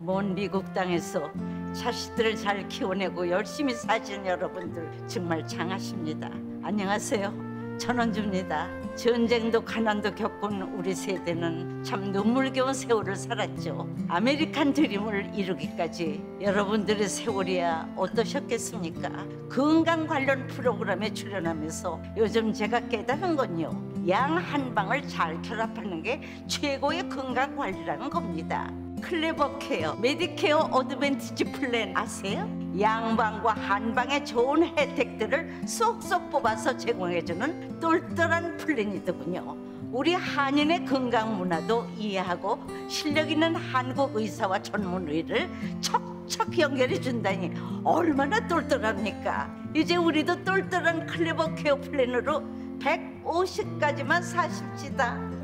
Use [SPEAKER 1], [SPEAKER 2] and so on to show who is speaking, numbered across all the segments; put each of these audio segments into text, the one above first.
[SPEAKER 1] 먼 미국 땅에서 자식들을 잘 키워내고 열심히 사시는 여러분들 정말 장하십니다. 안녕하세요. 전원주입니다. 전쟁도 가난도 겪은 우리 세대는 참 눈물겨운 세월을 살았죠. 아메리칸 드림을 이루기까지 여러분들의 세월이야 어떠셨겠습니까? 건강 관련 프로그램에 출연하면서 요즘 제가 깨달은 건요, 양 한방을 잘 결합하는 게 최고의 건강 관리라는 겁니다. 클레버 케어, 메디케어 어드밴티지 플랜 아세요? 양방과 한방의 좋은 혜택들을 쏙쏙 뽑아서 제공해주는 똘똘한 플랜이더군요. 우리 한인의 건강 문화도 이해하고 실력 있는 한국 의사와 전문의를 척척 연결해 준다니 얼마나 똘똘합니까? 이제 우리도 똘똘한 클레버 케어 플랜으로 150까지만 사십시다.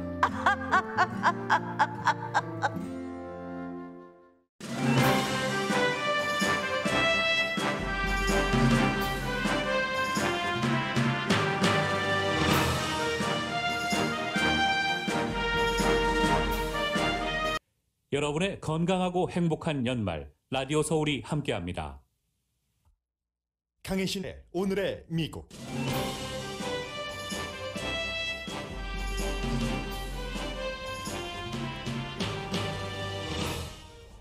[SPEAKER 2] 여러분의 건강하고 행복한 연말, 라디오 서울이 함께합니다.
[SPEAKER 3] 강혜신의 오늘의 미국.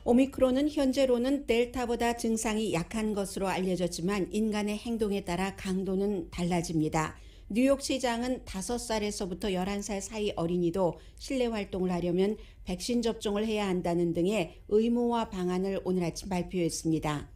[SPEAKER 4] 오미크론은 현재로는 델타보다 증상이 약한 것으로 알려졌지만 인간의 행동에 따라 강도는 달라집니다. 뉴욕시장은 5살에서부터 11살 사이 어린이도 실내 활동을 하려면 백신 접종을 해야 한다는 등의 의무화 방안을 오늘 아침 발표했습니다.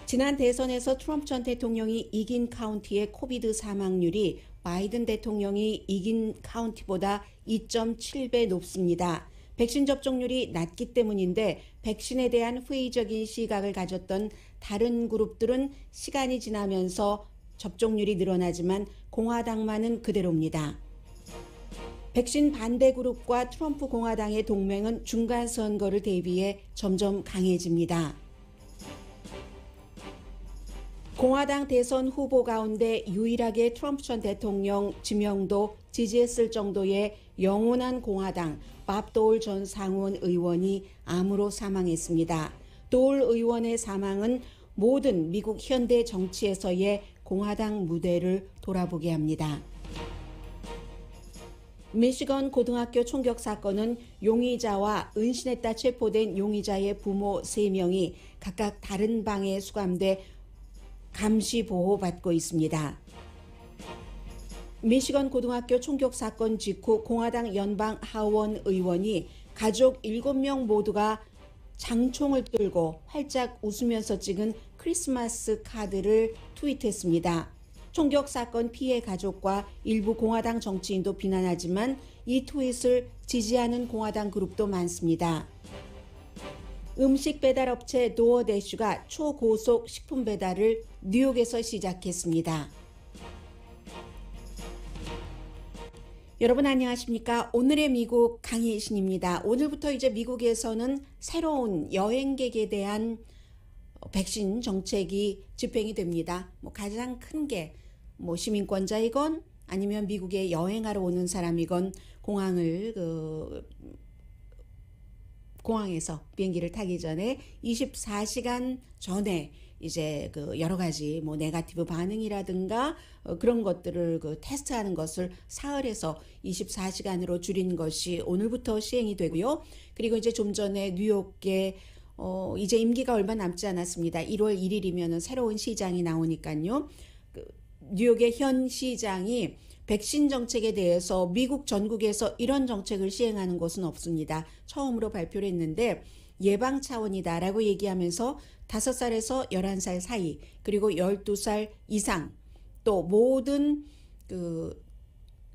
[SPEAKER 4] 지난 대선에서 트럼프 전 대통령이 이긴 카운티의 코비드 사망률이 바이든 대통령이 이긴 카운티보다 2.7배 높습니다. 백신 접종률이 낮기 때문인데 백신에 대한 회의적인 시각을 가졌던 다른 그룹들은 시간이 지나면서 접종률이 늘어나지만 공화당만은 그대로입니다. 백신 반대 그룹과 트럼프 공화당의 동맹은 중간 선거를 대비해 점점 강해집니다. 공화당 대선 후보 가운데 유일하게 트럼프 전 대통령 지명도 지지했을 정도의 영원한 공화당 밥 도울 전 상원 의원이 암으로 사망했습니다. 도울 의원의 사망은 모든 미국 현대 정치에서의 공화당 무대를 돌아보게 합니다. 미시건 고등학교 총격 사건은 용의자와 은신했다 체포된 용의자의 부모 3명이 각각 다른 방에 수감돼 감시 보호받고 있습니다. 미시건 고등학교 총격 사건 직후 공화당 연방 하원 의원이 가족 7명 모두가 장총을 들고 활짝 웃으면서 찍은 크리스마스 카드를 트윗했습니다. 총격 사건 피해 가족과 일부 공화당 정치인도 비난하지만 이 트윗을 지지하는 공화당 그룹도 많습니다. 음식 배달 업체 도어대쉬가 초고속 식품 배달을 뉴욕에서 시작했습니다. 여러분 안녕하십니까? 오늘의 미국 강혜신입니다. 오늘부터 이제 미국에서는 새로운 여행객에 대한 백신 정책이 집행이 됩니다. 가장 큰 게 시민권자이건 아니면 미국에 여행하러 오는 사람이건 공항에서 비행기를 타기 전에 24시간 전에 이제 여러 가지 네거티브 반응이라든가 그런 것들을 테스트하는 것을 사흘에서 24시간으로 줄인 것이 오늘부터 시행이 되고요. 그리고 이제 좀 전에 뉴욕에 이제 임기가 얼마 남지 않았습니다. 1월 1일이면 새로운 시장이 나오니까요. 뉴욕의 현 시장이 백신 정책에 대해서 미국 전국에서 이런 정책을 시행하는 곳은 없습니다. 처음으로 발표를 했는데 예방 차원이다라고 얘기하면서 5살에서 11살 사이 그리고 12살 이상 또 모든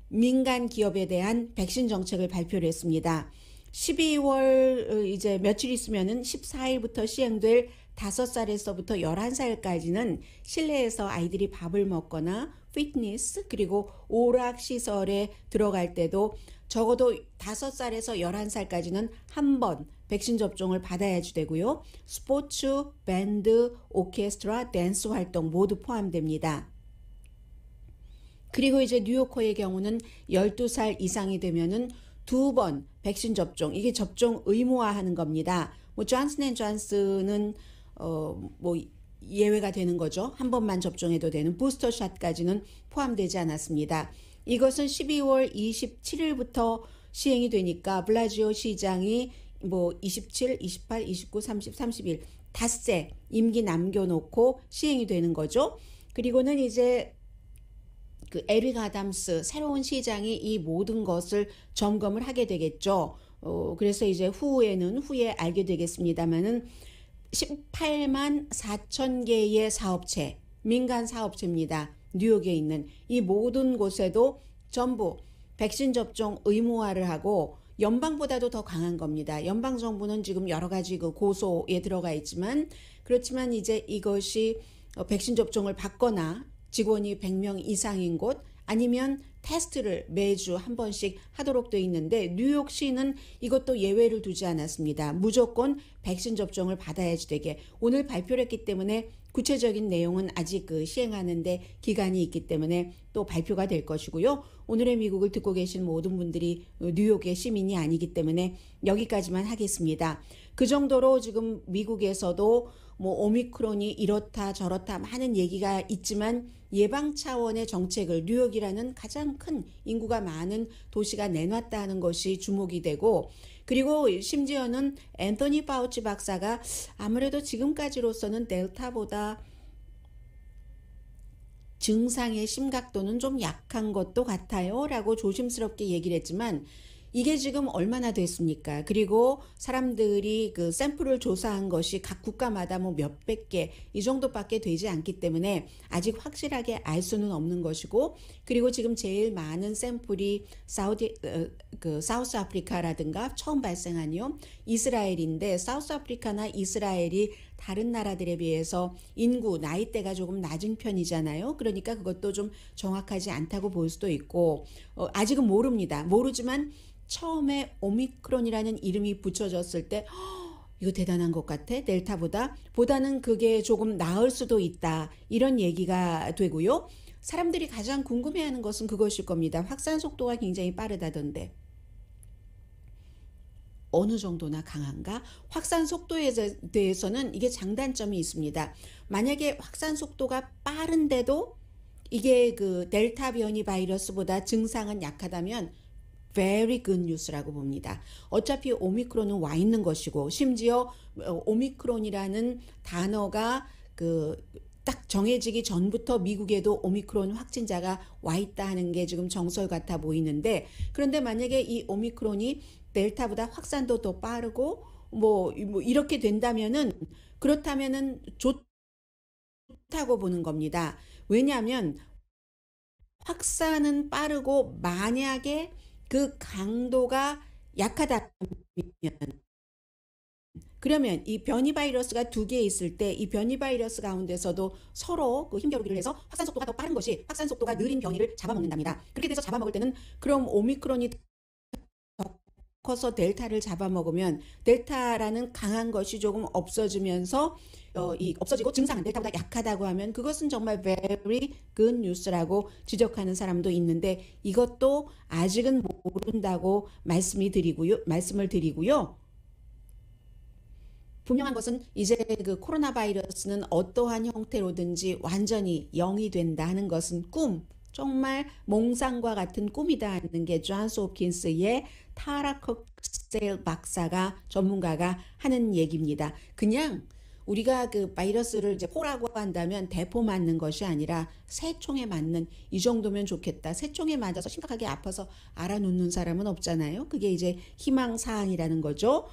[SPEAKER 4] 민간 기업에 대한 백신 정책을 발표를 했습니다. 12월 이제 며칠 있으면은 14일부터 시행될 5살에서부터 11살까지는 실내에서 아이들이 밥을 먹거나 피트니스 그리고 오락시설에 들어갈 때도 적어도 5살에서 11살까지는 한 번 백신 접종을 받아야지 되고요. 스포츠, 밴드, 오케스트라, 댄스 활동 모두 포함됩니다. 그리고 이제 뉴요커의 경우는 12살 이상이 되면은 2번 백신 접종, 이게 접종 의무화하는 겁니다. 뭐 존슨앤존슨은 뭐 예외가 되는 거죠. 한 번만 접종해도 되는 부스터샷까지는 포함되지 않았습니다. 이것은 12월 27일부터 시행이 되니까 블라지오 시장이 뭐 27, 28, 29, 30, 31 닷새 임기 남겨놓고 시행이 되는 거죠. 그리고는 이제 그 에릭 아담스 새로운 시장이 이 모든 것을 점검을 하게 되겠죠. 그래서 이제 후에 알게 되겠습니다만은 18만 4천 개의 사업체, 민간 사업체입니다. 뉴욕에 있는 이 모든 곳에도 전부 백신 접종 의무화를 하고 연방보다도 더 강한 겁니다. 연방 정부는 지금 여러 가지 그 고소에 들어가 있지만 그렇지만 이제 이것이 백신 접종을 받거나 직원이 100명 이상인 곳 아니면 테스트를 매주 한 번씩 하도록 되어 있는데 뉴욕시는 이것도 예외를 두지 않았습니다. 무조건 백신 접종을 받아야지 되게 오늘 발표를 했기 때문에 구체적인 내용은 아직 그 시행하는데 기간이 있기 때문에 또 발표가 될 것이고요. 오늘의 미국을 듣고 계신 모든 분들이 뉴욕의 시민이 아니기 때문에 여기까지만 하겠습니다. 그 정도로 지금 미국에서도 뭐 오미크론이 이렇다 저렇다 많은 얘기가 있지만 예방 차원의 정책을 뉴욕이라는 가장 큰 인구가 많은 도시가 내놨다 하는 것이 주목이 되고 그리고 심지어는 앤토니 파우치 박사가 아무래도 지금까지로서는 델타보다 증상의 심각도는 좀 약한 것도 같아요 라고 조심스럽게 얘기를 했지만 이게 지금 얼마나 됐습니까? 그리고 사람들이 그 샘플을 조사한 것이 각 국가마다 뭐 몇백 개 이 정도밖에 되지 않기 때문에 아직 확실하게 알 수는 없는 것이고 그리고 지금 제일 많은 샘플이 사우스 아프리카라든가 처음 발생한요 이스라엘인데 사우스 아프리카나 이스라엘이 다른 나라들에 비해서 인구 나이대가 조금 낮은 편이잖아요. 그러니까 그것도 좀 정확하지 않다고 볼 수도 있고 아직은 모릅니다. 모르지만 처음에 오미크론이라는 이름이 붙여졌을 때 이거 대단한 것 같아. 보다는 그게 조금 나을 수도 있다. 이런 얘기가 되고요. 사람들이 가장 궁금해하는 것은 그것일 겁니다. 확산 속도가 굉장히 빠르다던데. 어느 정도나 강한가? 확산 속도에 대해서는 이게 장단점이 있습니다. 만약에 확산 속도가 빠른데도 이게 그 델타 변이 바이러스보다 증상은 약하다면 very good news라고 봅니다. 어차피 오미크론은 와 있는 것이고 심지어 오미크론이라는 단어가 그 딱 정해지기 전부터 미국에도 오미크론 확진자가 와 있다 하는 게 지금 정설 같아 보이는데 그런데 만약에 이 오미크론이 델타보다 확산도 더 빠르고 뭐 이렇게 된다면은 그렇다면은 좋다고 보는 겁니다. 왜냐하면 확산은 빠르고 만약에 그 강도가 약하다면 그러면 이 변이 바이러스가 두 개 있을 때 이 변이 바이러스 가운데서도 서로 그 힘겨루기를 해서 확산 속도가 더 빠른 것이 확산 속도가 느린 변이를 잡아먹는답니다. 그렇게 돼서 잡아먹을 때는 그럼 오미크론이 더 커서 델타를 잡아먹으면 델타라는 강한 것이 조금 없어지면서 없어지고 증상은 델타보다 약하다고 하면 그것은 정말 very good news라고 지적하는 사람도 있는데 이것도 아직은 모른다고 말씀을 드리고요. 분명한 것은 이제 그 코로나 바이러스는 어떠한 형태로든지 완전히 0이 된다 하는 것은 정말 몽상과 같은 꿈이다 하는 게 존스 홉킨스의 타라 콕세일 박사가 전문가가 하는 얘기입니다. 그냥 우리가 그 바이러스를 이제 포라고 한다면 대포 맞는 것이 아니라 새총에 맞는 이 정도면 좋겠다. 새총에 맞아서 심각하게 아파서 알아놓는 사람은 없잖아요. 그게 이제 희망사항이라는 거죠.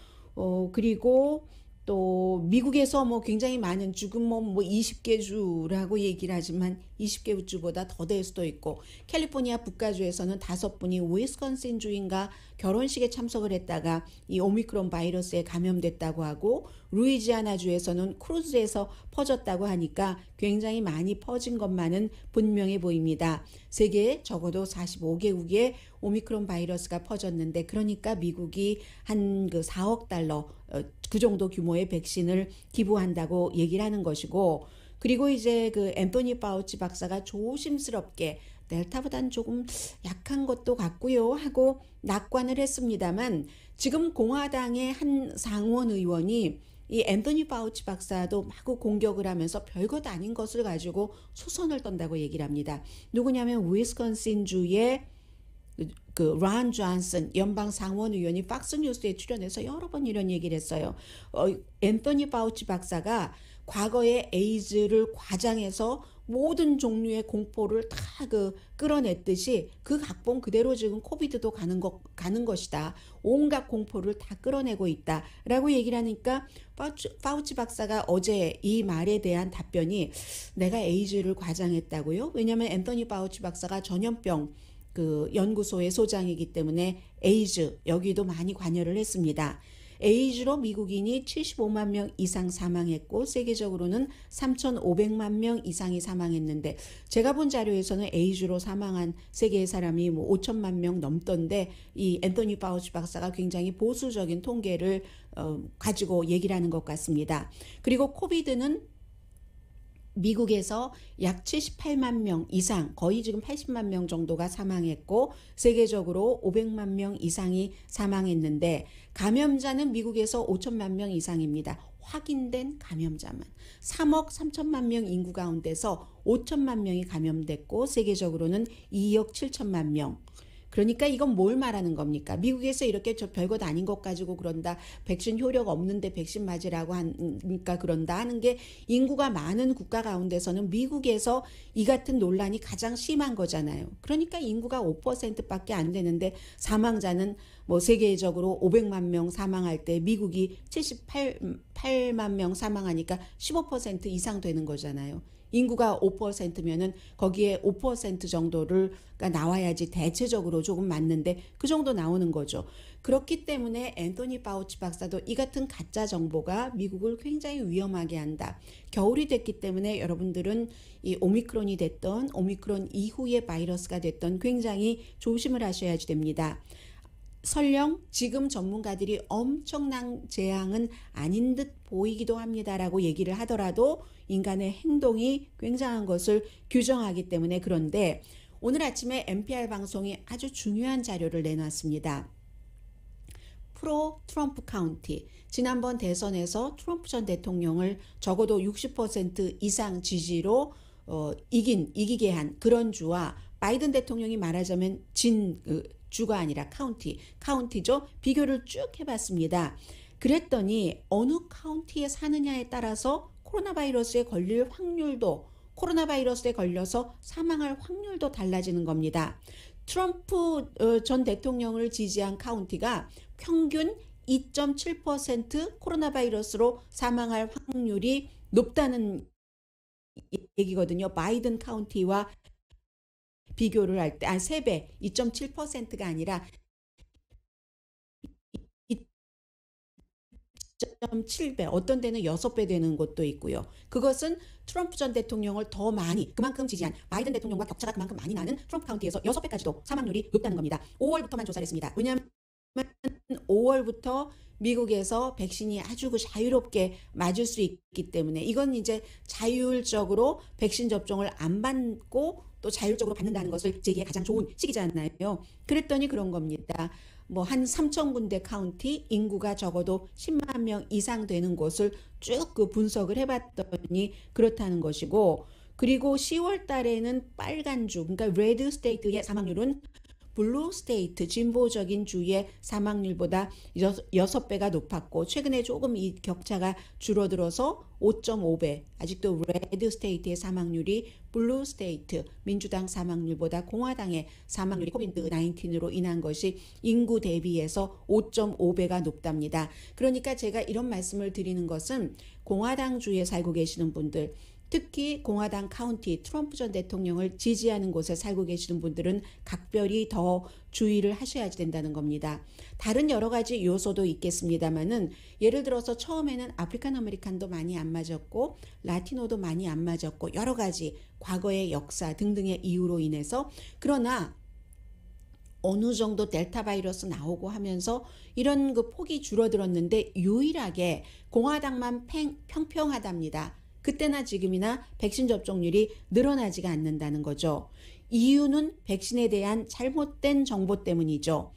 [SPEAKER 4] 그리고 또 미국에서 뭐 굉장히 많은 지금 뭐 20개 주라고 얘기를 하지만 20개 주보다 더 될 수도 있고 캘리포니아 북가주에서는 5분이 위스콘신 주인가 결혼식에 참석을 했다가 이 오미크론 바이러스에 감염됐다고 하고 루이지아나 주에서는 크루즈에서 퍼졌다고 하니까 굉장히 많이 퍼진 것만은 분명해 보입니다. 세계 적어도 45개국에 오미크론 바이러스가 퍼졌는데 그러니까 미국이 한 그 4억 달러 그 정도 규모의 백신을 기부한다고 얘기를 하는 것이고 그리고 이제 그 앤토니 파우치 박사가 조심스럽게 델타보다는 조금 약한 것도 같고요 하고 낙관을 했습니다만 지금 공화당의 한 상원 의원이 이 앤서니 파우치 박사도 마구 공격을 하면서 별것 아닌 것을 가지고 소선을 떤다고 얘기를 합니다. 누구냐면 위스콘신주의 란 존슨 연방 상원 의원이 팍스 뉴스에 출연해서 여러 번 이런 얘기를 했어요. 앤서니 파우치 박사가 과거에 에이즈를 과장해서 모든 종류의 공포를 다 끌어냈듯이 그 각본 그대로 지금 코비드도 가는 것이다. 온갖 공포를 다 끌어내고 있다라고 얘기를 하니까 파우치 박사가 어제 이 말에 대한 답변이 내가 에이즈를 과장했다고요? 왜냐하면 앤서니 파우치 박사가 전염병 연구소의 소장이기 때문에 에이즈 여기도 많이 관여를 했습니다. 에이즈로 미국인이 75만 명 이상 사망했고 세계적으로는 3,500만 명 이상이 사망했는데 제가 본 자료에서는 에이즈로 사망한 세계의 사람이 5천만 명 넘던데 이 앤서니 파우치 박사가 굉장히 보수적인 통계를 가지고 얘기를 하는 것 같습니다. 그리고 코비드는 미국에서 약 78만 명 이상, 거의 지금 80만 명 정도가 사망했고 세계적으로 500만 명 이상이 사망했는데 감염자는 미국에서 5천만 명 이상입니다. 확인된 감염자만 3억 3천만 명 인구 가운데서 5천만 명이 감염됐고 세계적으로는 2억 7천만 명. 그러니까 이건 뭘 말하는 겁니까? 미국에서 이렇게 저 별것 아닌 것 가지고 그런다. 백신 효력 없는데 백신 맞으라고 하니까 그런다 하는 게 인구가 많은 국가 가운데서는 미국에서 이 같은 논란이 가장 심한 거잖아요. 그러니까 인구가 5%밖에 안 되는데 사망자는 세계적으로 500만 명 사망할 때 미국이 78만 명 사망하니까 15% 이상 되는 거잖아요. 인구가 5%면은 거기에 5% 정도가 나와야지 대체적으로 조금 맞는데 그 정도 나오는 거죠. 그렇기 때문에 앤서니 파우치 박사도 이 같은 가짜 정보가 미국을 굉장히 위험하게 한다. 겨울이 됐기 때문에 여러분들은 이 오미크론이 됐던 오미크론 이후의 바이러스가 됐던 굉장히 조심을 하셔야지 됩니다. 설령 지금 전문가들이 엄청난 재앙은 아닌 듯 보이기도 합니다라고 얘기를 하더라도 인간의 행동이 굉장한 것을 규정하기 때문에 그런데 오늘 아침에 NPR 방송이 아주 중요한 자료를 내놨습니다. 프로 트럼프 카운티, 지난번 대선에서 트럼프 전 대통령을 적어도 60% 이상 지지로 이기게 한 그런 주와 바이든 대통령이 말하자면 주가 아니라 카운티죠. 비교를 쭉 해봤습니다. 그랬더니 어느 카운티에 사느냐에 따라서 코로나 바이러스에 걸려서 사망할 확률도 달라지는 겁니다. 트럼프 전 대통령을 지지한 카운티가 평균 2.7% 코로나 바이러스로 사망할 확률이 높다는 얘기거든요. 바이든 카운티와 비교를 할 때 3배, 2.7%가 아니라 2.7배, 어떤 데는 6배 되는 곳도 있고요. 그것은 트럼프 전 대통령을 더 많이 그만큼 지지한 바이든 대통령과 격차가 그만큼 많이 나는 트럼프 카운티에서 6배까지도 사망률이 높다는 겁니다. 5월부터만 조사를 했습니다. 왜냐하면 5월부터 미국에서 백신이 아주 자유롭게 맞을 수 있기 때문에 이건 이제 자율적으로 백신 접종을 안 받고 또 자율적으로 받는다는 것을 제기에 가장 좋은 시기잖아요. 그랬더니 그런 겁니다. 한 3,000군데 카운티 인구가 적어도 10만 명 이상 되는 곳을 쭉 분석을 해봤더니 그렇다는 것이고, 그리고 10월 달에는 빨간주, 그러니까 레드 스테이트의 사망률은 블루 스테이트, 진보적인 주의 사망률보다 6배가 높았고, 최근에 조금 이 격차가 줄어들어서 5.5배, 아직도 레드 스테이트의 사망률이 블루 스테이트, 민주당 사망률보다 공화당의 사망률이 코비드-19으로 인한 것이 인구 대비해서 5.5배가 높답니다. 그러니까 제가 이런 말씀을 드리는 것은 공화당주에 살고 계시는 분들, 특히 공화당 카운티 트럼프 전 대통령을 지지하는 곳에 살고 계시는 분들은 각별히 더 주의를 하셔야지 된다는 겁니다. 다른 여러 가지 요소도 있겠습니다만은, 예를 들어서 처음에는 아프리칸 아메리칸도 많이 안 맞았고 라티노도 많이 안 맞았고 여러 가지 과거의 역사 등등의 이유로 인해서, 그러나 어느 정도 델타 바이러스 나오고 하면서 이런 폭이 줄어들었는데 유일하게 공화당만 평평하답니다. 그때나 지금이나 백신 접종률이 늘어나지가 않는다는 거죠. 이유는 백신에 대한 잘못된 정보 때문이죠.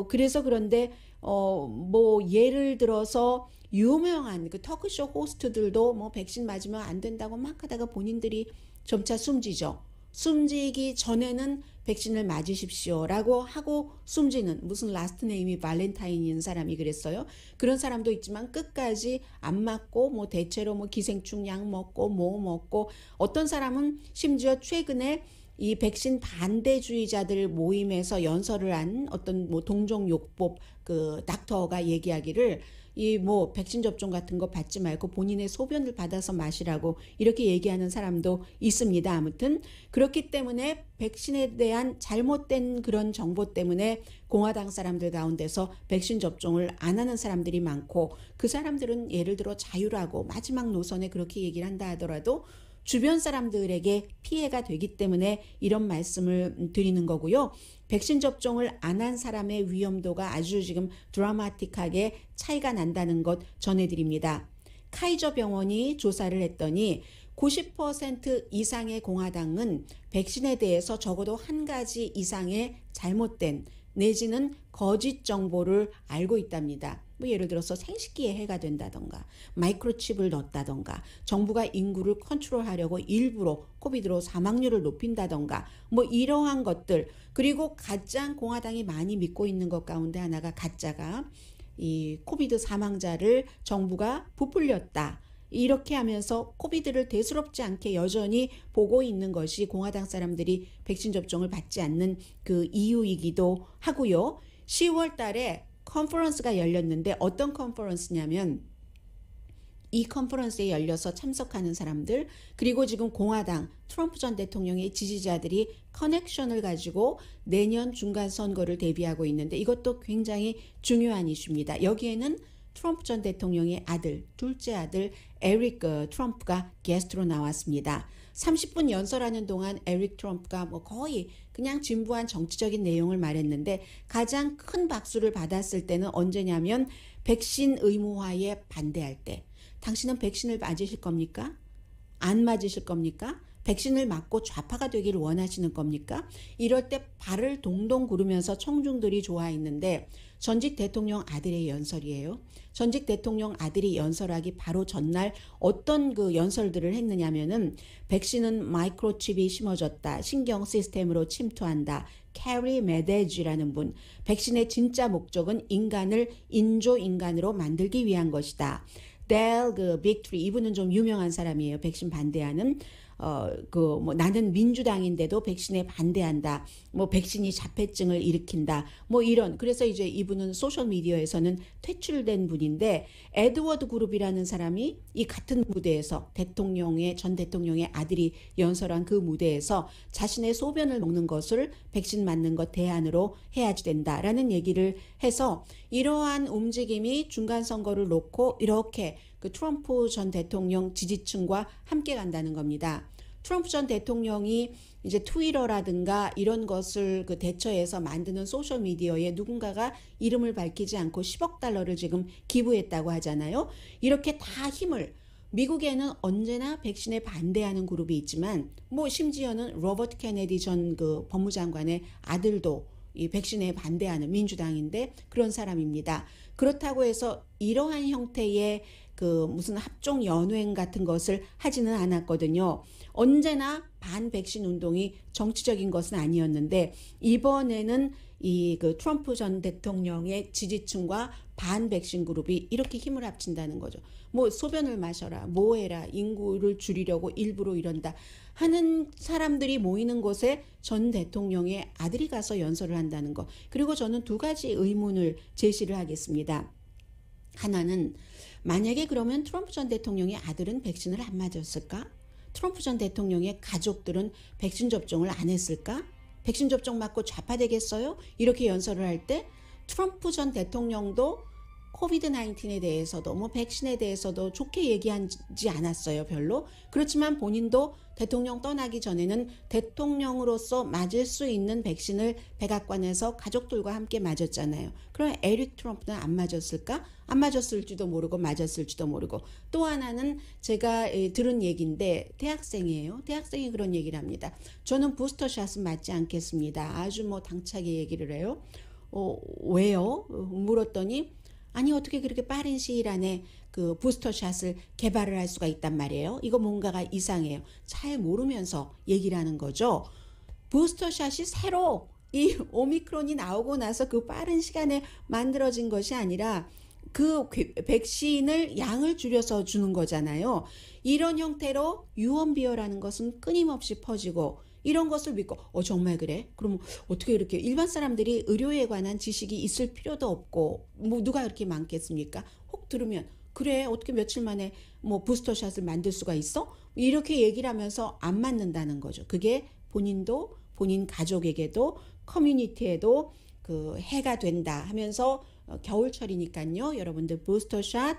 [SPEAKER 4] 그래서 그런데 뭐 예를 들어서 유명한 그 터크쇼 호스트들도 뭐 백신 맞으면 안 된다고 막 하다가 본인들이 점차 숨지죠. 숨지기 전에는 백신을 맞으십시오라고 하고 숨지는, 무슨 라스트 네임이 발렌타인인 사람이 그랬어요. 그런 사람도 있지만 끝까지 안 맞고 뭐 대체로 뭐 기생충 약 먹고 뭐 먹고, 어떤 사람은 심지어 최근에 이 백신 반대주의자들 모임에서 연설을 한 어떤 뭐 동종요법 그 닥터가 얘기하기를, 이 뭐 백신 접종 같은 거 받지 말고 본인의 소변을 받아서 마시라고 이렇게 얘기하는 사람도 있습니다. 아무튼 그렇기 때문에 백신에 대한 잘못된 그런 정보 때문에 공화당 사람들 가운데서 백신 접종을 안 하는 사람들이 많고, 그 사람들은 예를 들어 자유라고 마지막 노선에 그렇게 얘기를 한다 하더라도 주변 사람들에게 피해가 되기 때문에 이런 말씀을 드리는 거고요. 백신 접종을 안 한 사람의 위험도가 아주 지금 드라마틱하게 차이가 난다는 것 전해드립니다. 카이저 병원이 조사를 했더니 90% 이상의 공화당은 백신에 대해서 적어도 한 가지 이상의 잘못된 내지는 거짓 정보를 알고 있답니다. 뭐 예를 들어서 생식기에 해가 된다던가, 마이크로칩을 넣었다던가, 정부가 인구를 컨트롤하려고 일부러 코비드로 사망률을 높인다던가, 뭐 이러한 것들. 그리고 가장 공화당이 많이 믿고 있는 것 가운데 하나가, 가짜가 이 코비드 사망자를 정부가 부풀렸다, 이렇게 하면서 코비드를 대수롭지 않게 여전히 보고 있는 것이 공화당 사람들이 백신 접종을 받지 않는 그 이유이기도 하고요. 10월 달에 컨퍼런스가 열렸는데, 어떤 컨퍼런스냐면 이 컨퍼런스에 열려서 참석하는 사람들, 그리고 지금 공화당 트럼프 전 대통령의 지지자들이 커넥션을 가지고 내년 중간 선거를 대비하고 있는데, 이것도 굉장히 중요한 이슈입니다. 여기에는 트럼프 전 대통령의 아들, 둘째 아들 에릭 트럼프가 게스트로 나왔습니다. 30분 연설하는 동안 에릭 트럼프가 뭐 거의 그냥 진부한 정치적인 내용을 말했는데, 가장 큰 박수를 받았을 때는 언제냐면 백신 의무화에 반대할 때. 당신은 백신을 맞으실 겁니까? 안 맞으실 겁니까? 백신을 맞고 좌파가 되기를 원하시는 겁니까? 이럴 때 발을 동동 구르면서 청중들이 좋아했는데, 전직 대통령 아들의 연설이에요. 전직 대통령 아들이 연설하기 바로 전날 어떤 그 연설들을 했느냐면은, 백신은 마이크로칩이 심어졌다, 신경 시스템으로 침투한다. 캐리 메데지라는 분, 백신의 진짜 목적은 인간을 인조인간으로 만들기 위한 것이다. 델 빅트리, 이분은 좀 유명한 사람이에요. 백신 반대하는. 뭐 나는 민주당인데도 백신에 반대한다. 뭐 백신이 자폐증을 일으킨다. 뭐 이런. 그래서 이제 이분은 소셜 미디어에서는 퇴출된 분인데, 에드워드 그룹이라는 사람이 이 같은 무대에서 전 대통령의 아들이 연설한 그 무대에서 자신의 소변을 먹는 것을 백신 맞는 것 대안으로 해야지 된다라는 얘기를 해서, 이러한 움직임이 중간 선거를 놓고 이렇게 그 트럼프 전 대통령 지지층과 함께 간다는 겁니다. 트럼프 전 대통령이 이제 트위터라든가 이런 것을 그 대처해서 만드는 소셜 미디어에 누군가가 이름을 밝히지 않고 10억 달러를 지금 기부했다고 하잖아요. 이렇게 다 힘을, 미국에는 언제나 백신에 반대하는 그룹이 있지만, 뭐 심지어는 로버트 케네디 전 그 법무장관의 아들도 이 백신에 반대하는 민주당인데 그런 사람입니다. 그렇다고 해서 이러한 형태의 그 무슨 합종 연횡 같은 것을 하지는 않았거든요. 언제나 반백신 운동이 정치적인 것은 아니었는데, 이번에는 이 그 트럼프 전 대통령의 지지층과 반백신 그룹이 이렇게 힘을 합친다는 거죠. 뭐 소변을 마셔라, 뭐 해라, 인구를 줄이려고 일부러 이런다 하는 사람들이 모이는 곳에 전 대통령의 아들이 가서 연설을 한다는 거. 그리고 저는 두 가지 의문을 제시를 하겠습니다. 하나는, 만약에 그러면 트럼프 전 대통령의 아들은 백신을 안 맞았을까? 트럼프 전 대통령의 가족들은 백신 접종을 안 했을까? 백신 접종 맞고 좌파되겠어요? 이렇게 연설을 할 때 트럼프 전 대통령도 코비드 19에 대해서도 뭐 백신에 대해서도 좋게 얘기하지 않았어요. 별로. 그렇지만 본인도 대통령 떠나기 전에는 대통령으로서 맞을 수 있는 백신을 백악관에서 가족들과 함께 맞았잖아요. 그럼 에릭 트럼프는 안 맞았을까? 안 맞았을지도 모르고 맞았을지도 모르고. 또 하나는 제가 들은 얘기인데 대학생이에요. 대학생이 그런 얘기를 합니다. 저는 부스터샷은 맞지 않겠습니다. 아주 뭐 당차게 얘기를 해요. 왜요? 물었더니 아니 어떻게 그렇게 빠른 시일 안에 그 부스터샷을 개발을 할 수가 있단 말이에요. 이거 뭔가가 이상해요. 잘 모르면서 얘기를 하는 거죠. 부스터샷이 새로 이 오미크론이 나오고 나서 그 빠른 시간에 만들어진 것이 아니라 그 백신을 양을 줄여서 주는 거잖아요. 이런 형태로 유언비어라는 것은 끊임없이 퍼지고 이런 것을 믿고 정말 그래? 그럼 어떻게 이렇게 일반 사람들이 의료에 관한 지식이 있을 필요도 없고 뭐 누가 이렇게 많겠습니까? 혹 들으면 그래 어떻게 며칠 만에 뭐 부스터샷을 만들 수가 있어? 이렇게 얘기를 하면서 안 맞는다는 거죠. 그게 본인도 본인 가족에게도 커뮤니티에도 그 해가 된다 하면서 겨울철이니까요. 여러분들 부스터샷,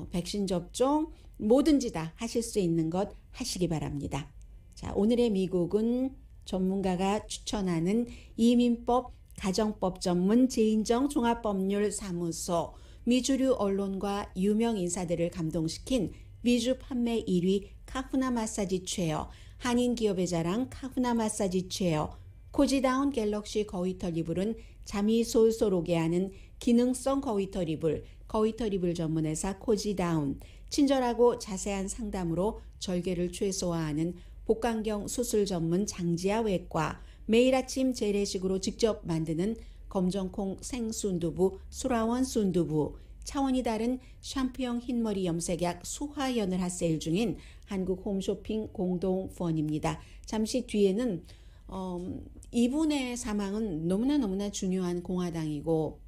[SPEAKER 4] 백신 접종 뭐든지 다 하실 수 있는 것 하시기 바랍니다. 자, 오늘의 미국은 전문가가 추천하는 이민법 가정법 전문 제인정 종합법률사무소 미주류 언론과 유명 인사들을 감동시킨 미주 판매 1위 카후나 마사지 체어, 한인 기업의 자랑 카후나 마사지 체어, 코지다운 갤럭시 거위털 이불은 잠이 솔솔 오게 하는 기능성 거위털 이불, 거위털 이불 전문회사 코지다운, 친절하고 자세한 상담으로 절개를 최소화하는 복강경 수술 전문 장지아 외과, 매일 아침 재래식으로 직접 만드는 검정콩 생순두부 수라원 순두부, 차원이 다른 샴푸형 흰머리 염색약 수화연을 핫세일 중인 한국 홈쇼핑 공동후원입니다. 잠시 뒤에는 이분의 사망은 너무나 중요한 공화당이고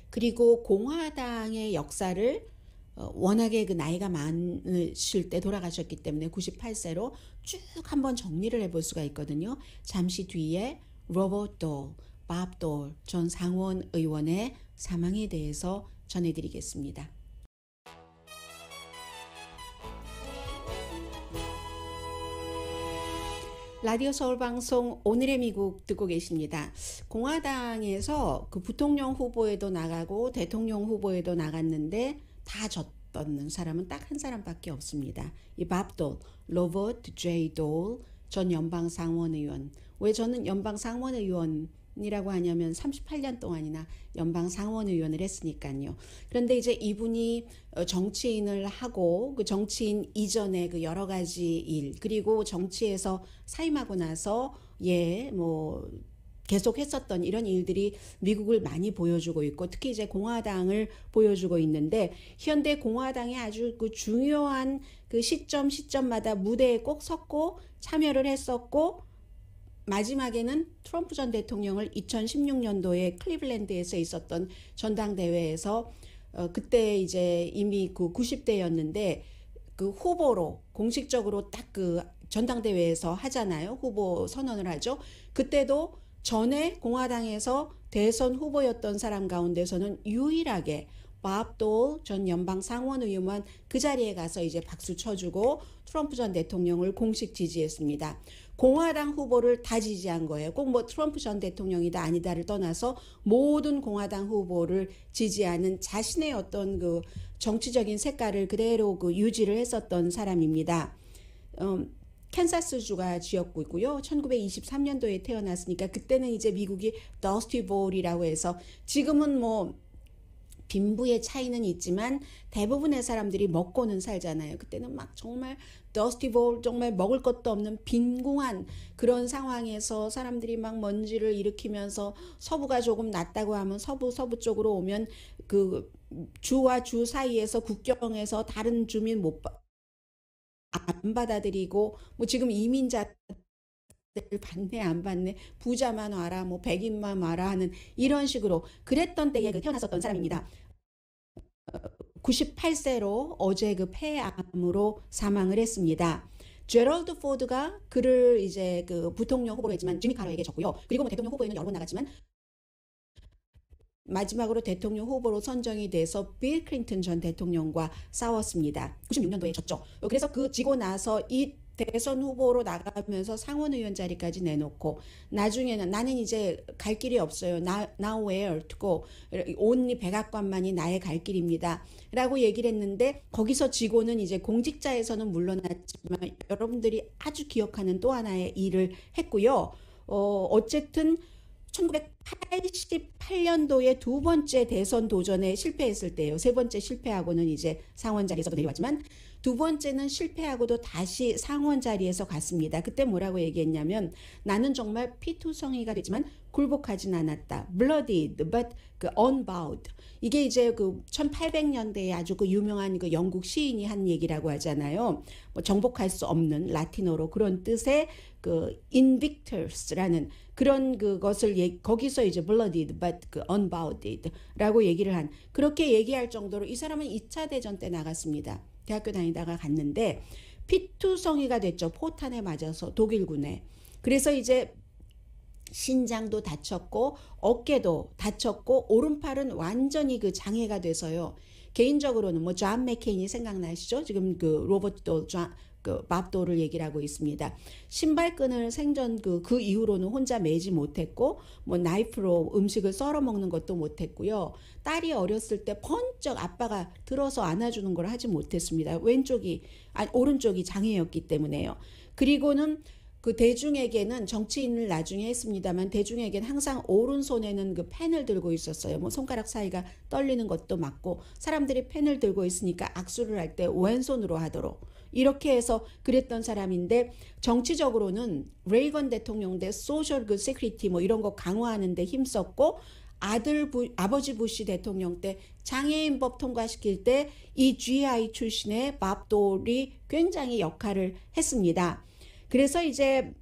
[SPEAKER 4] 그리고 공화당의 역사를 워낙에 그 나이가 많으실 때 돌아가셨기 때문에 98세로 쭉 한번 정리를 해볼 수가 있거든요. 잠시 뒤에 로버트 돌, 밥 돌 전 상원 의원의 사망에 대해서 전해드리겠습니다. 라디오 서울방송 오늘의 미국 듣고 계십니다. 공화당에서 그 부통령 후보에도 나가고 대통령 후보에도 나갔는데 다 졌던 사람은 딱 한 사람밖에 없습니다. 이 밥 돌, 로버트 제이 돌 전 연방 상원 의원. 왜 저는 연방 상원 의원이라고 하냐면 38년 동안이나 연방 상원 의원을 했으니까요. 그런데 이제 이분이 정치인을 하고 그 정치인 이전에 그 여러 가지 일 그리고 정치에서 사임하고 나서 뭐 계속 했었던 이런 일들이 미국을 많이 보여주고 있고 특히 이제 공화당을 보여주고 있는데 현대 공화당의 아주 그 중요한 그 시점마다 무대에 꼭 섰고 참여를 했었고 마지막에는 트럼프 전 대통령을 2016년도에 클리블랜드에서 있었던 전당대회에서 그때 이제 이미 그 90대였는데 그 후보로 공식적으로 딱 그 전당대회에서 하잖아요. 후보 선언을 하죠. 그때도 전에 공화당에서 대선 후보였던 사람 가운데서는 유일하게 밥 돌 전 연방 상원 의원만 그 자리에 가서 이제 박수 쳐주고 트럼프 전 대통령을 공식 지지했습니다. 공화당 후보를 다 지지한 거예요. 꼭 뭐 트럼프 전 대통령이다 아니다를 떠나서 모든 공화당 후보를 지지하는 자신의 어떤 그 정치적인 색깔을 그대로 그 유지를 했었던 사람입니다. 캔사스주가 지역구이고요. 1923년도에 태어났으니까 그때는 이제 미국이 더스티 볼이라고 해서 지금은 뭐 빈부의 차이는 있지만 대부분의 사람들이 먹고는 살잖아요. 그때는 막 정말 더스티 볼 정말 먹을 것도 없는 빈궁한 그런 상황에서 사람들이 막 먼지를 일으키면서 서부가 조금 낫다고 하면 서부 쪽으로 오면 그 주와 주 사이에서 국경에서 다른 주민 안 받아들이고 뭐 지금 이민자들 받네 안 받네 부자만 와라 뭐 백인만 와라 하는 이런 식으로 그랬던 때에 태어났었던 사람입니다. 98세로 어제 그 폐암으로 사망을 했습니다. 제럴드 포드가 그를 이제 그 부통령 후보로 했지만 지미 카러에게 졌고요. 그리고 뭐 대통령 후보에는 여러 번 나갔지만 마지막으로 대통령 후보로 선정이 돼서 빌 클린턴 전 대통령과 싸웠습니다. 96년도에 졌죠. 그래서 그 지고 나서 이 대선 후보로 나가면서 상원의원 자리까지 내놓고 나중에는 나는 이제 갈 길이 없어요. Now where to go? only 백악관만이 나의 갈 길입니다. 라고 얘기를 했는데 거기서 지고는 이제 공직자에서는 물러났지만 여러분들이 아주 기억하는 또 하나의 일을 했고요. 어쨌든 1988년도에 두 번째 대선 도전에 실패했을 때예요. 세 번째 실패하고는 이제 상원 자리에서도 내려왔지만 두 번째는 실패하고도 다시 상원 자리에서 갔습니다. 그때 뭐라고 얘기했냐면 나는 정말 피투성이가 됐지만 굴복하진 않았다. bloodied but unbowed. 이게 이제 그 1800년대에 아주 그 유명한 그 영국 시인이 한 얘기라고 하잖아요. 뭐 정복할 수 없는 라틴어로 그런 뜻의 그 invictus라는 그런 그것을 거기서 이제 bloodied but unbowed라고 얘기를 한 그렇게 얘기할 정도로 이 사람은 2차 대전 때 나갔습니다. 대학교 다니다가 갔는데 피투성이가 됐죠. 포탄에 맞아서 독일군에. 그래서 이제 신장도 다쳤고 어깨도 다쳤고 오른팔은 완전히 그 장애가 돼서요. 개인적으로는 뭐 존 맥케인이 생각나시죠? 지금 그 로버트 그 밥도를 얘기를 하고 있습니다. 신발끈을 생전 그 이후로는 혼자 매지 못했고 뭐 나이프로 음식을 썰어 먹는 것도 못했고요. 딸이 어렸을 때 번쩍 아빠가 들어서 안아주는 걸 하지 못했습니다. 오른쪽이 장애였기 때문에요. 그리고는 그 대중에게는 정치인을 나중에 했습니다만 대중에게는 항상 오른손에는 그 펜을 들고 있었어요. 뭐 손가락 사이가 떨리는 것도 맞고 사람들이 펜을 들고 있으니까 악수를 할 때 왼손으로 하도록 이렇게 해서 그랬던 사람인데 정치적으로는 레이건 대통령 때 소셜 그 세큐리티 뭐 이런 거 강화하는 데 힘썼고 아버지 부시 대통령 때 장애인법 통과시킬 때 이 GI 출신의 밥돌이 굉장히 역할을 했습니다. 그래서 이제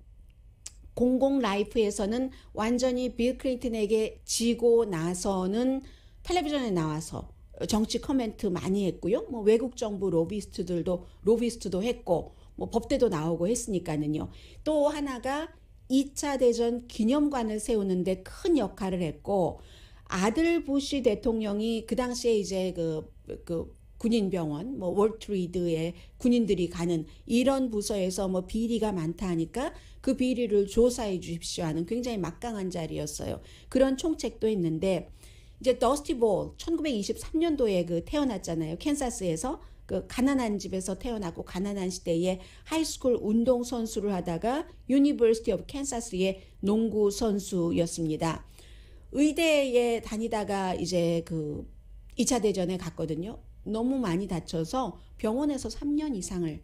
[SPEAKER 4] 공공 라이프에서는 완전히 빌 클린턴에게 지고 나서는 텔레비전에 나와서 정치 커멘트 많이 했고요. 뭐 외국 정부 로비스트도 했고 뭐 법대도 나오고 했으니까는요. 또 하나가 2차 대전 기념관을 세우는데 큰 역할을 했고 아들 부시 대통령이 그 당시에 이제 그 군인병원, 뭐 월트리드에 군인들이 가는 이런 부서에서 뭐 비리가 많다 하니까 그 비리를 조사해 주십시오 하는 굉장히 막강한 자리였어요. 그런 총책도 했는데 이제 더스티 볼 1923년도에 그 태어났잖아요. 캔사스에서 그 가난한 집에서 태어나고 가난한 시대에 하이스쿨 운동 선수를 하다가 유니버시티 오브 캔사스의 농구 선수였습니다. 의대에 다니다가 이제 그 2차 대전에 갔거든요. 너무 많이 다쳐서 병원에서 3년 이상을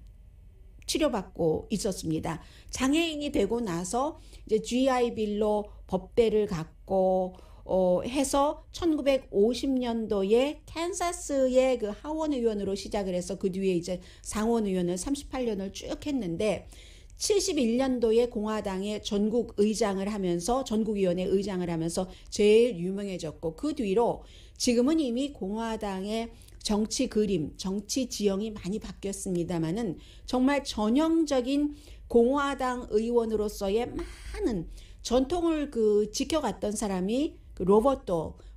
[SPEAKER 4] 치료받고 있었습니다. 장애인이 되고 나서 이제 GI 빌로 법대를 갖고 해서 1950년도에 캔사스의 그 하원 의원으로 시작을 해서 그 뒤에 이제 상원 의원을 38년을 쭉 했는데 71년도에 공화당의 전국위원회 의장을 하면서 제일 유명해졌고 그 뒤로 지금은 이미 공화당의 정치 그림, 정치 지형이 많이 바뀌었습니다만은 정말 전형적인 공화당 의원으로서의 많은 전통을 지켜갔던 사람이 로버트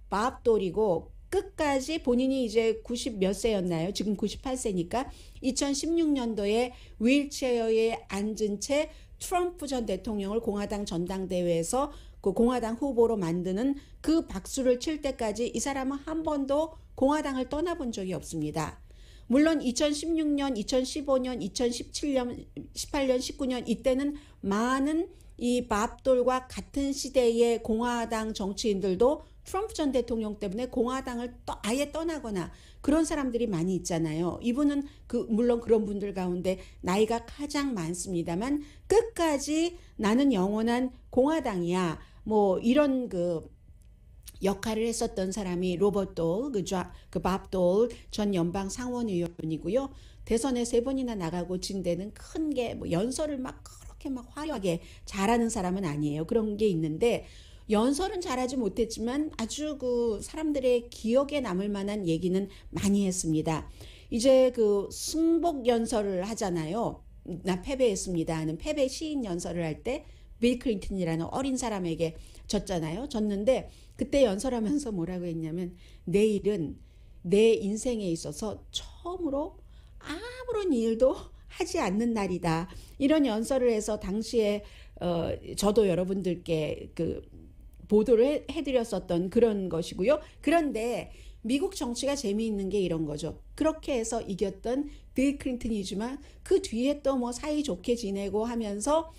[SPEAKER 4] 밥돌이고 끝까지 본인이 이제 90 몇 세였나요? 지금 98세니까 2016년도에 휠체어에 앉은 채 트럼프 전 대통령을 공화당 전당대회에서 그 공화당 후보로 만드는 그 박수를 칠 때까지 이 사람은 한 번도 공화당을 떠나본 적이 없습니다. 물론 2016년, 2015년, 2017년, 18년, 19년 이때는 많은 이 밥돌과 같은 시대의 공화당 정치인들도 트럼프 전 대통령 때문에 공화당을 아예 떠나거나 그런 사람들이 많이 있잖아요. 이분은 물론 그런 분들 가운데 나이가 가장 많습니다만 끝까지 나는 영원한 공화당이야. 뭐 이런 역할을 했었던 사람이 로버트 밥돌 전 연방 상원 의원이고요. 대선에 3번이나 나가고 진 데는 큰 게 뭐 연설을 막 그렇게 막 화려하게 잘하는 사람은 아니에요. 그런 게 있는데 연설은 잘하지 못했지만 아주 사람들의 기억에 남을 만한 얘기는 많이 했습니다. 이제 승복 연설을 하잖아요. 나 패배했습니다 하는 패배 시인 연설을 할 때 빌 클린턴이라는 어린 사람에게 졌잖아요. 졌는데 그때 연설하면서 뭐라고 했냐면 내일은 내 인생에 있어서 처음으로 아무런 일도 하지 않는 날이다. 이런 연설을 해서 당시에 저도 여러분들께 그 보도를 해드렸었던 그런 것이고요. 그런데 미국 정치가 재미있는 게 이런 거죠. 그렇게 해서 이겼던 빌 클린턴이지만 그 뒤에 또 뭐 사이좋게 지내고 하면서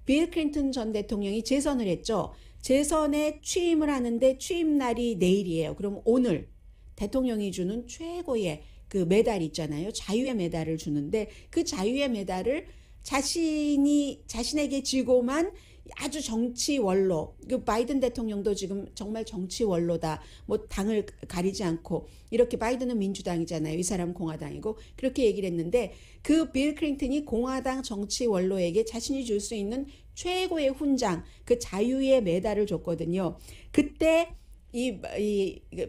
[SPEAKER 4] 빌 클린턴 전 대통령이 재선을 했죠. 재선에 취임을 하는데 취임 날이 내일이에요. 그럼 오늘 대통령이 주는 최고의 그 메달 있잖아요. 자유의 메달을 주는데 그 자유의 메달을 자신에게 지고만 아주 정치 원로, 그 바이든 대통령도 지금 정말 정치 원로다. 뭐 당을 가리지 않고 이렇게 바이든은 민주당이잖아요. 이 사람 공화당이고 그렇게 얘기를 했는데 그 빌 클린턴이 공화당 정치 원로에게 자신이 줄 수 있는 최고의 훈장, 그 자유의 메달을 줬거든요. 그때 이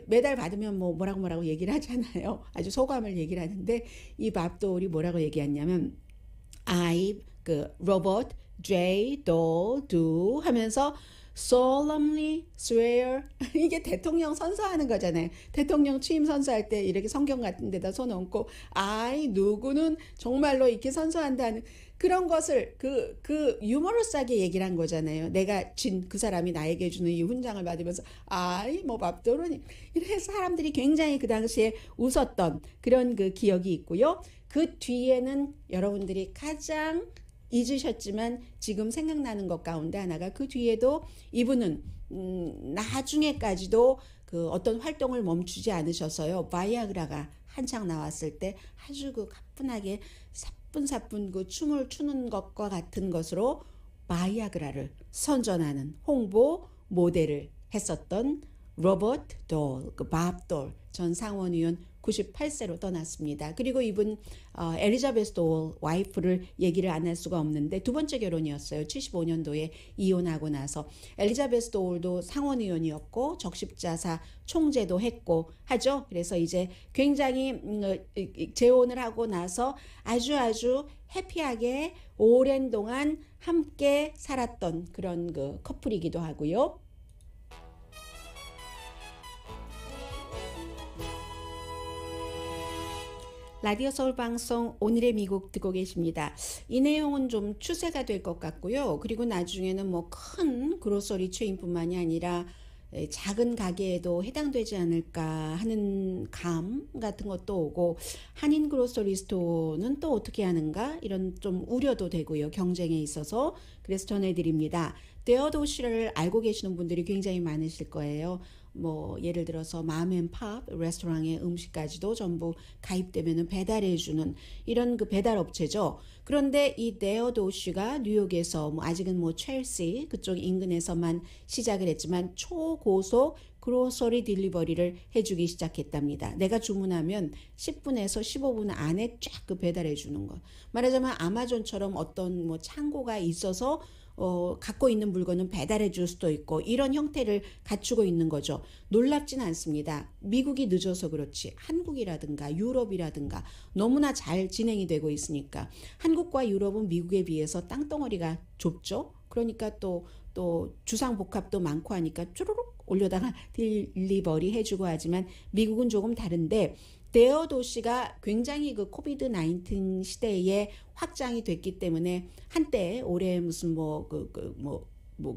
[SPEAKER 4] 메달 받으면 뭐라고 얘기를 하잖아요. 아주 소감을 얘기를 하는데 이 밥도울이 뭐라고 얘기했냐면 I Robert J. Dole do 하면서 solemnly swear 이게 대통령 선서하는 거잖아요. 대통령 취임 선서할 때 이렇게 성경 같은 데다 손 얹고 I 누구는 정말로 이렇게 선서한다는 그런 것을 그 유머러스하게 얘기를 한 거잖아요. 내가 진 그 사람이 나에게 주는 이 훈장을 받으면서 아이 뭐 밥도르니 이렇게 사람들이 굉장히 그 당시에 웃었던 그런 그 기억이 있고요. 그 뒤에는 여러분들이 가장 잊으셨지만 지금 생각나는 것 가운데 하나가 그 뒤에도 이분은 나중에까지도 그 어떤 활동을 멈추지 않으셔서요. 바이아그라가 한창 나왔을 때 아주 그 가뿐하게 사뿐사뿐 그 춤을 추는 것과 같은 것으로 바이아그라를 선전하는 홍보 모델을 했었던 로버트 돌, 그 밥 돌 전 상원의원 98세로 떠났습니다. 그리고 이분 엘리자베스 돌 와이프를 얘기를 안 할 수가 없는데 두 번째 결혼이었어요. 75년도에 이혼하고 나서 엘리자베스 돌도 상원의원이었고 적십자사 총재도 했고 하죠. 그래서 이제 굉장히 재혼을 하고 나서 아주 해피하게 오랜 동안 함께 살았던 그런 그 커플이기도 하고요. 라디오 서울 방송 오늘의 미국 듣고 계십니다. 이 내용은 좀 추세가 될 것 같고요. 그리고 나중에는 뭐 큰 그로서리 체인뿐만이 아니라 작은 가게에도 해당되지 않을까 하는 감 같은 것도 오고 한인 그로서리 스토어는 또 어떻게 하는가 이런 좀 우려도 되고요. 경쟁에 있어서. 그래서 전해드립니다. 데어도시를 알고 계시는 분들이 굉장히 많으실 거예요. 뭐 예를 들어서 맘앤팝 레스토랑의 음식까지도 전부 가입되면은 배달해주는 이런 그 배달 업체죠. 그런데 이 데어도시가 뉴욕에서 뭐 아직은 뭐 첼시 그쪽 인근에서만 시작을 했지만 초고속 그로서리 딜리버리를 해주기 시작했답니다. 내가 주문하면 10분에서 15분 안에 쫙 그 배달해 주는 거. 말하자면 아마존처럼 어떤 뭐 창고가 있어서 갖고 있는 물건은 배달해 줄 수도 있고 이런 형태를 갖추고 있는 거죠. 놀랍진 않습니다. 미국이 늦어서 그렇지 한국이라든가 유럽이라든가 너무나 잘 진행이 되고 있으니까 한국과 유럽은 미국에 비해서 땅덩어리가 좁죠. 그러니까 또 주상복합도 많고 하니까 쭈루룩 올려다가 딜리버리 해주고 하지만 미국은 조금 다른데 데어도시가 굉장히 그 코비드 19 시대에 확장이 됐기 때문에 한때 올해 무슨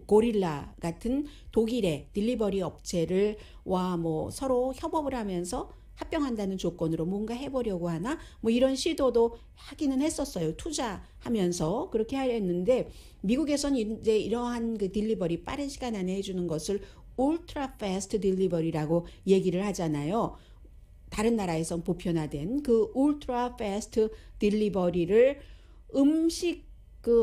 [SPEAKER 4] 고릴라 같은 독일의 딜리버리 업체를 뭐 서로 협업을 하면서 합병한다는 조건으로 뭔가 해보려고 하나 뭐 이런 시도도 하기는 했었어요. 투자하면서 그렇게 하였는데 미국에서는 이제 이러한 그 딜리버리 빠른 시간 안에 해주는 것을 울트라 패스트 딜리버리라고 얘기를 하잖아요. 다른 나라에선 보편화된 그 울트라 패스트 딜리버리를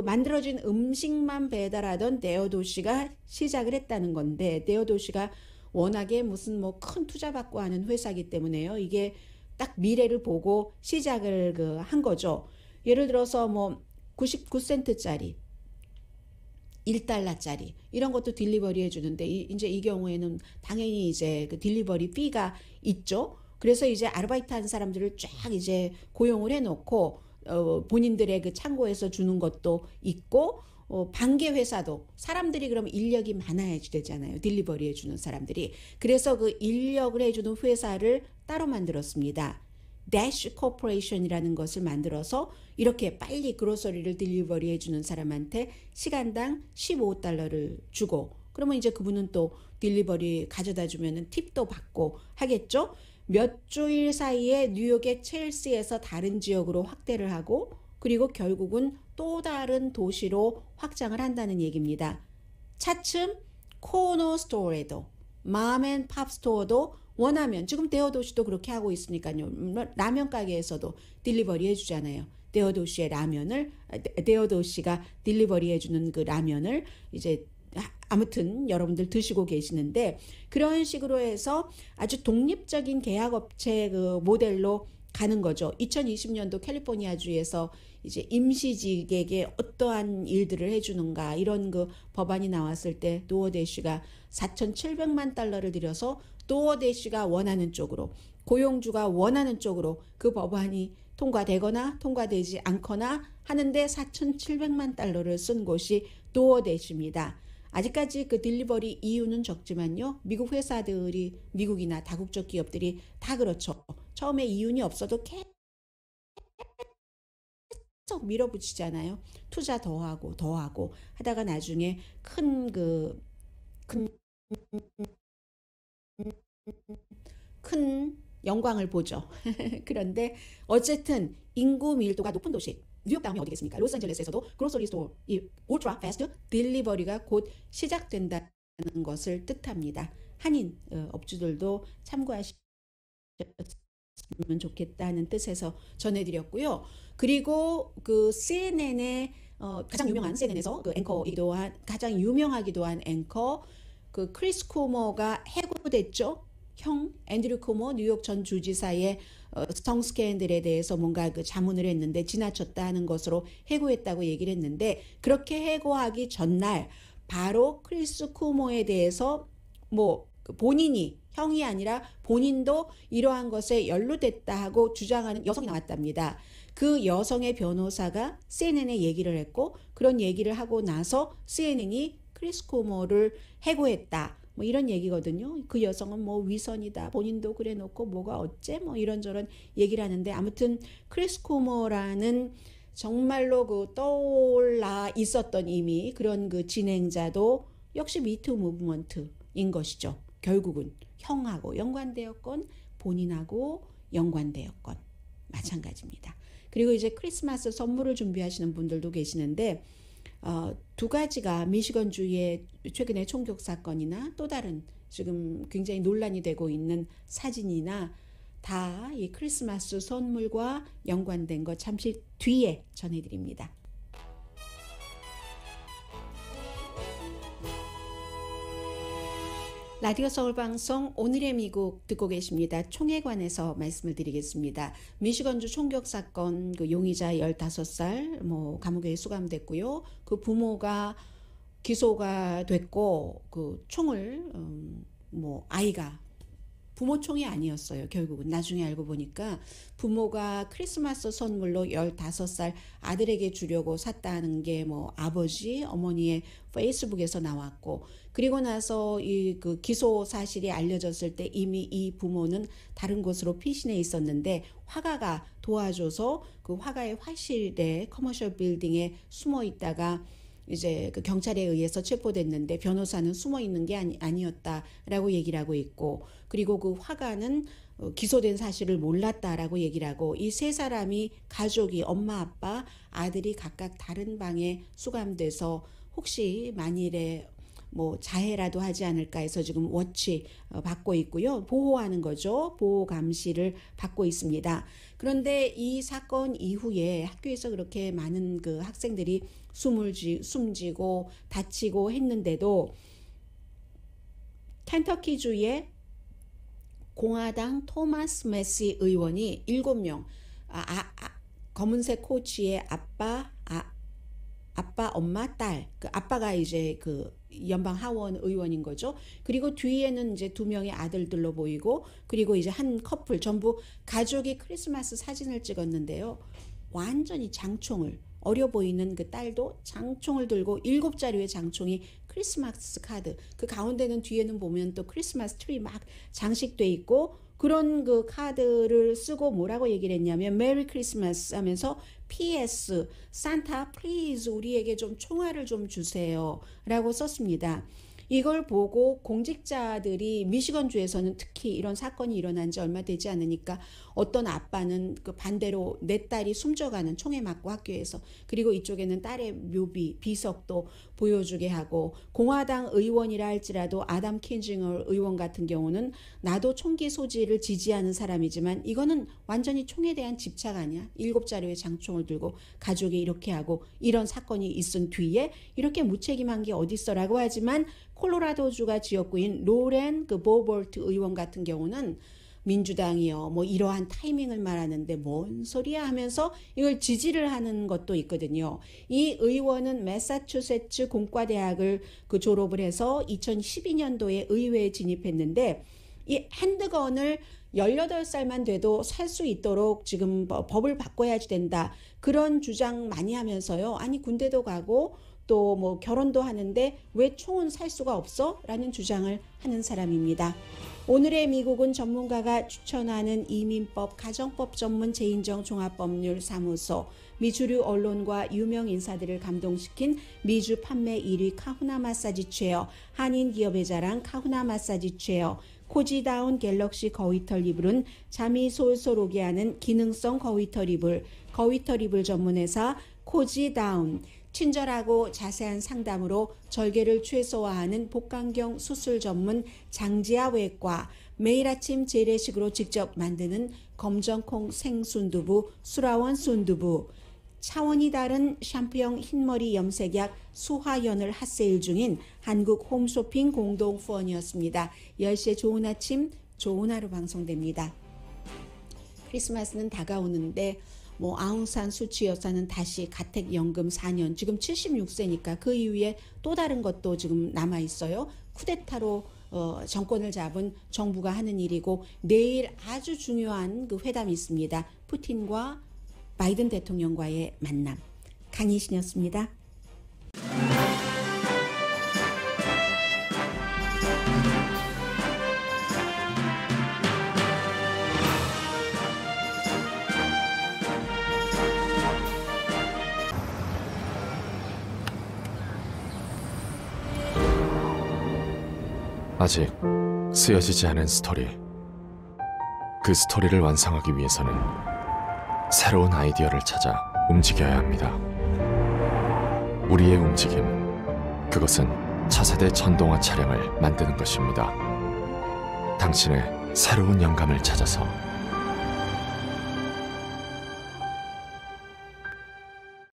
[SPEAKER 4] 만들어진 음식만 배달하던 데어도시가 시작을 했다는 건데 데어도시가 워낙에 무슨 뭐 큰 투자 받고 하는 회사이기 때문에요. 이게 딱 미래를 보고 시작을 한 거죠. 예를 들어서 뭐 99센트짜리 1달러짜리 이런 것도 딜리버리 해주는데 이제 이 경우에는 당연히 이제 그 딜리버리 피가 있죠. 그래서 이제 아르바이트 한 사람들을 쫙 이제 고용을 해놓고 본인들의 그 창고에서 주는 것도 있고 반개 회사도 사람들이 그럼 인력이 많아야지 되잖아요. 딜리버리 해주는 사람들이. 그래서 그 인력을 해주는 회사를 따로 만들었습니다. Dash Corporation이라는 것을 만들어서 이렇게 빨리 그로서리를 딜리버리 해주는 사람한테 시간당 $15를 주고, 그러면 이제 그분은 또 딜리버리 가져다 주면은 팁도 받고 하겠죠. 몇 주일 사이에 뉴욕의 첼시에서 다른 지역으로 확대를 하고, 그리고 결국은 또 다른 도시로 확장을 한다는 얘기입니다. 차츰 코너 스토어에도, 맘앤팝 스토어도 원하면, 지금 데어도시도 그렇게 하고 있으니까요. 라면 가게에서도 딜리버리 해주잖아요. 데어도시가 딜리버리 해주는 그 라면을 이제 아무튼 여러분들 드시고 계시는데, 그런 식으로 해서 아주 독립적인 계약업체 그 모델로 가는 거죠. 2020년도 캘리포니아주에서 이제 임시직에게 어떠한 일들을 해주는가 이런 그 법안이 나왔을 때 도어대쉬가 $4,700만 들여서 도어대쉬가 원하는 쪽으로, 고용주가 원하는 쪽으로 그 법안이 통과되거나 통과되지 않거나 하는데 $4,700만 쓴 곳이 도어대쉬입니다. 아직까지 그 딜리버리 이유는 적지만요. 미국 회사들이, 미국이나 다국적 기업들이 다 그렇죠. 처음에 이윤이 없어도 계속 밀어붙이잖아요. 투자 더 하고 하다가 나중에 큰 영광을 보죠. 그런데 어쨌든 인구 밀도가 높은 도시, 뉴욕 다음에 어디겠습니까? 로스앤젤레스에서도 그로서리 스토어, 이 울트라 패스트 딜리버리가 곧 시작된다는 것을 뜻합니다. 한인 업주들도 참고하시면 좋겠다는 뜻에서 전해드렸고요. 그리고 그 CNN의 가장 유명한, CNN에서 그 앵커이기도 한, 가장 유명하기도 한 앵커 그 크리스 쿠머가 해고됐죠. 형 앤드류 쿠머, 뉴욕 전 주지사의 성 스캔들에 대해서 뭔가 그 자문을 했는데 지나쳤다 하는 것으로 해고했다고 얘기를 했는데, 그렇게 해고하기 전날 바로 크리스 쿠머에 대해서 뭐 본인이, 형이 아니라 본인도 이러한 것에 연루됐다 하고 주장하는 여성이 나왔답니다. 그 여성의 변호사가 CNN에 얘기를 했고, 그런 얘기를 하고 나서 CNN이 크리스 쿠머를 해고했다, 뭐 이런 얘기거든요. 그 여성은 뭐 위선이다, 본인도 그래 놓고 뭐가 어째, 뭐 이런저런 얘기를 하는데, 아무튼 크리스 쿠머라는 정말로 그 떠올라 있었던 이미 그런 그 진행자도 역시 미투 무브먼트인 것이죠. 결국은 형하고 연관되었건 본인하고 연관되었건 마찬가지입니다. 그리고 이제 크리스마스 선물을 준비하시는 분들도 계시는데, 두 가지가 미시건주의 최근의 총격 사건이나 또 다른 지금 굉장히 논란이 되고 있는 사진이나 다 이 크리스마스 선물과 연관된 것 잠시 뒤에 전해드립니다. 라디오 서울 방송 오늘의 미국 듣고 계십니다. 총에 관해서 말씀을 드리겠습니다. 미시건주 총격 사건 그 용의자 15살 뭐 감옥에 수감됐고요. 그 부모가 기소가 됐고, 그 총을 뭐 아이가 부모 총이 아니었어요. 결국은 나중에 알고 보니까 부모가 크리스마스 선물로 15살 아들에게 주려고 샀다는 게 뭐 아버지, 어머니의 페이스북에서 나왔고, 그리고 나서 이 그 기소 사실이 알려졌을 때 이미 이 부모는 다른 곳으로 피신해 있었는데, 화가가 도와줘서 그 화가의 화실에 커머셜 빌딩에 숨어 있다가 이제 그 경찰에 의해서 체포됐는데, 변호사는 숨어 있는 게 아니었다라고 얘기를 하고 있고, 그리고 그 화가는 기소된 사실을 몰랐다라고 얘기를 하고, 이 세 사람이 가족이 엄마, 아빠, 아들이 각각 다른 방에 수감돼서 혹시 만일에 뭐 자해라도 하지 않을까 해서 지금 워치 받고 있고요. 보호하는 거죠. 보호 감시를 받고 있습니다. 그런데 이 사건 이후에 학교에서 그렇게 많은 그 학생들이 숨지고 다치고 했는데도 켄터키주의 공화당 토마스 메시 의원이 7명, 검은색 코치의 아빠, 엄마, 딸, 그 아빠가 이제 그 연방 하원 의원인 거죠. 그리고 뒤에는 이제 2명의 아들들로 보이고, 그리고 이제 한 커플 전부 가족이 크리스마스 사진을 찍었는데요. 완전히 장총을, 어려 보이는 그 딸도 장총을 들고 7자루의 장총이 크리스마스 카드, 그 가운데는 뒤에는 보면 또 크리스마스 트리 막 장식돼 있고, 그런 그 카드를 쓰고 뭐라고 얘기를 했냐면 메리 크리스마스 하면서 PS 산타 플리즈 우리에게 좀 총알을 좀 주세요 라고 썼습니다. 이걸 보고 공직자들이 미시건주에서는 특히 이런 사건이 일어난 지 얼마 되지 않으니까 어떤 아빠는 그 반대로 내 딸이 숨져가는, 총에 맞고 학교에서, 그리고 이쪽에는 딸의 묘비 비석도 보여주게 하고, 공화당 의원이라 할지라도 아담 킨징어 의원 같은 경우는 나도 총기 소지를 지지하는 사람이지만 이거는 완전히 총에 대한 집착 아니야? 7자루의 장총을 들고 가족이 이렇게 하고 이런 사건이 있은 뒤에 이렇게 무책임한 게 어딨어라고 하지만, 콜로라도주가 지역구인 로렌 그 보볼트 의원 같은 경우는 민주당이요 뭐 이러한 타이밍을 말하는데 뭔 소리야 하면서 이걸 지지를 하는 것도 있거든요. 이 의원은 매사추세츠 공과대학을 그 졸업을 해서 2012년도에 의회에 진입했는데, 이 핸드건을 18살만 돼도 살 수 있도록 지금 법을 바꿔야 된다, 그런 주장 많이 하면서요. 아니 군대도 가고 또 뭐 결혼도 하는데 왜 총은 살 수가 없어? 라는 주장을 하는 사람입니다. 오늘의 미국은 전문가가 추천하는 이민법, 가정법 전문 재인정 종합법률사무소, 미주류 언론과 유명 인사들을 감동시킨 미주 판매 1위 카후나 마사지 체어, 한인 기업의 자랑 카후나 마사지 체어, 코지다운 갤럭시 거위털 이불은 잠이 솔솔 오게 하는 기능성 거위털 이불, 거위털 이불 전문회사 코지다운, 친절하고 자세한 상담으로 절개를 최소화하는 복강경 수술 전문 장지아 외과, 매일 아침 재래식으로 직접 만드는 검정콩 생순두부 수라원 순두부, 차원이 다른 샴푸형 흰머리 염색약 수화연을 핫세일 중인 한국 홈쇼핑 공동 후원이었습니다. 10시에 좋은 아침, 좋은 하루 방송됩니다. 크리스마스는 다가오는데 뭐 아웅산 수치 여사는 다시 가택연금 4년, 지금 76세니까 그 이후에 또 다른 것도 지금 남아 있어요. 쿠데타로 정권을 잡은 정부가 하는 일이고, 내일 아주 중요한 그 회담이 있습니다. 푸틴과 바이든 대통령과의 만남. 강희신이었습니다.
[SPEAKER 5] 아직 쓰여지지 않은 스토리. 그 스토리를 완성하기 위해서는 새로운 아이디어를 찾아 움직여야 합니다. 우리의 움직임, 그것은 차세대 전동화 차량을 만드는 것입니다. 당신의 새로운 영감을 찾아서